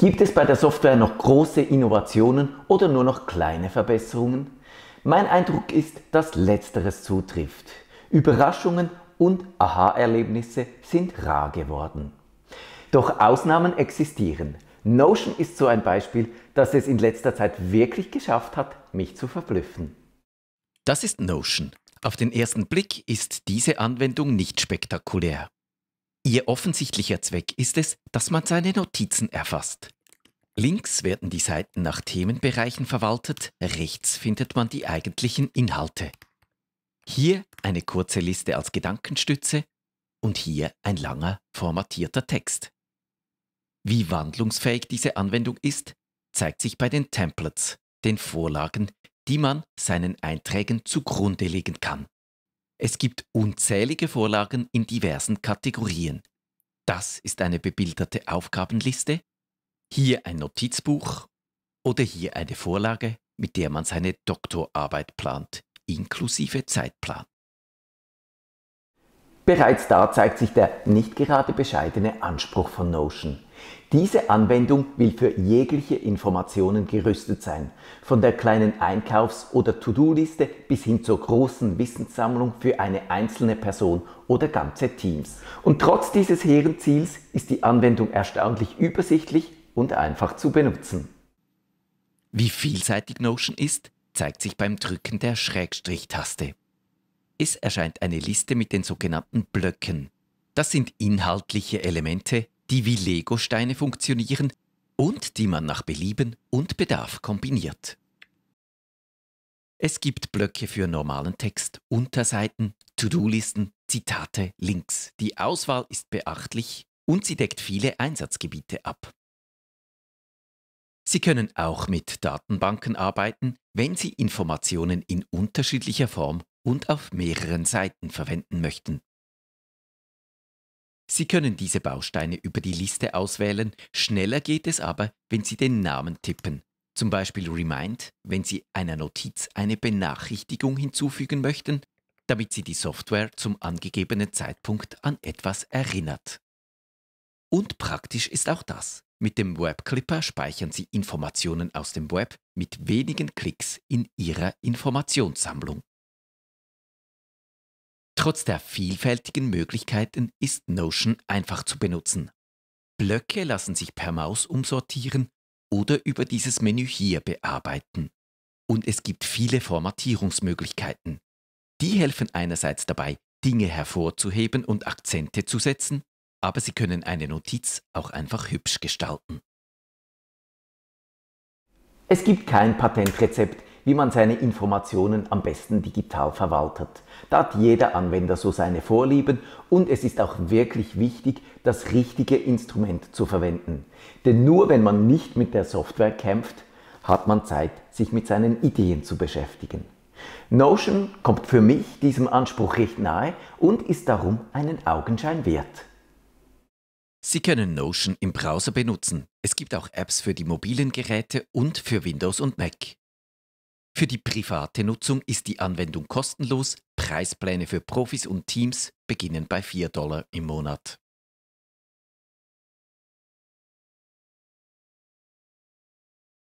Gibt es bei der Software noch große Innovationen oder nur noch kleine Verbesserungen? Mein Eindruck ist, dass Letzteres zutrifft. Überraschungen und Aha-Erlebnisse sind rar geworden. Doch Ausnahmen existieren. Notion ist so ein Beispiel, das es in letzter Zeit wirklich geschafft hat, mich zu verblüffen. Das ist Notion. Auf den ersten Blick ist diese Anwendung nicht spektakulär. Ihr offensichtlicher Zweck ist es, dass man seine Notizen erfasst. Links werden die Seiten nach Themenbereichen verwaltet, rechts findet man die eigentlichen Inhalte. Hier eine kurze Liste als Gedankenstütze und hier ein langer, formatierter Text. Wie wandlungsfähig diese Anwendung ist, zeigt sich bei den Templates, den Vorlagen, die man seinen Einträgen zugrunde legen kann. Es gibt unzählige Vorlagen in diversen Kategorien. Das ist eine bebilderte Aufgabenliste, hier ein Notizbuch oder hier eine Vorlage, mit der man seine Doktorarbeit plant, inklusive Zeitplan. Bereits da zeigt sich der nicht gerade bescheidene Anspruch von Notion. Diese Anwendung will für jegliche Informationen gerüstet sein, von der kleinen Einkaufs- oder To-Do-Liste bis hin zur großen Wissenssammlung für eine einzelne Person oder ganze Teams. Und trotz dieses hehren Ziels ist die Anwendung erstaunlich übersichtlich und einfach zu benutzen. Wie vielseitig Notion ist, zeigt sich beim Drücken der Schrägstrich-Taste. Es erscheint eine Liste mit den sogenannten Blöcken. Das sind inhaltliche Elemente, die wie Legosteine funktionieren und die man nach Belieben und Bedarf kombiniert. Es gibt Blöcke für normalen Text, Unterseiten, To-Do-Listen, Zitate, Links. Die Auswahl ist beachtlich und sie deckt viele Einsatzgebiete ab. Sie können auch mit Datenbanken arbeiten, wenn Sie Informationen in unterschiedlicher Form und auf mehreren Seiten verwenden möchten. Sie können diese Bausteine über die Liste auswählen, schneller geht es aber, wenn Sie den Namen tippen, zum Beispiel Remind, wenn Sie einer Notiz eine Benachrichtigung hinzufügen möchten, damit Sie die Software zum angegebenen Zeitpunkt an etwas erinnert. Und praktisch ist auch das. Mit dem Webclipper speichern Sie Informationen aus dem Web mit wenigen Klicks in Ihrer Informationssammlung. Trotz der vielfältigen Möglichkeiten ist Notion einfach zu benutzen. Blöcke lassen sich per Maus umsortieren oder über dieses Menü hier bearbeiten. Und es gibt viele Formatierungsmöglichkeiten. Die helfen einerseits dabei, Dinge hervorzuheben und Akzente zu setzen, aber sie können eine Notiz auch einfach hübsch gestalten. Es gibt kein Patentrezept, wie man seine Informationen am besten digital verwaltet. Da hat jeder Anwender so seine Vorlieben und es ist auch wirklich wichtig, das richtige Instrument zu verwenden. Denn nur wenn man nicht mit der Software kämpft, hat man Zeit, sich mit seinen Ideen zu beschäftigen. Notion kommt für mich diesem Anspruch recht nahe und ist darum einen Augenschein wert. Sie können Notion im Browser benutzen. Es gibt auch Apps für die mobilen Geräte und für Windows und Mac. Für die private Nutzung ist die Anwendung kostenlos. Preispläne für Profis und Teams beginnen bei $4 im Monat.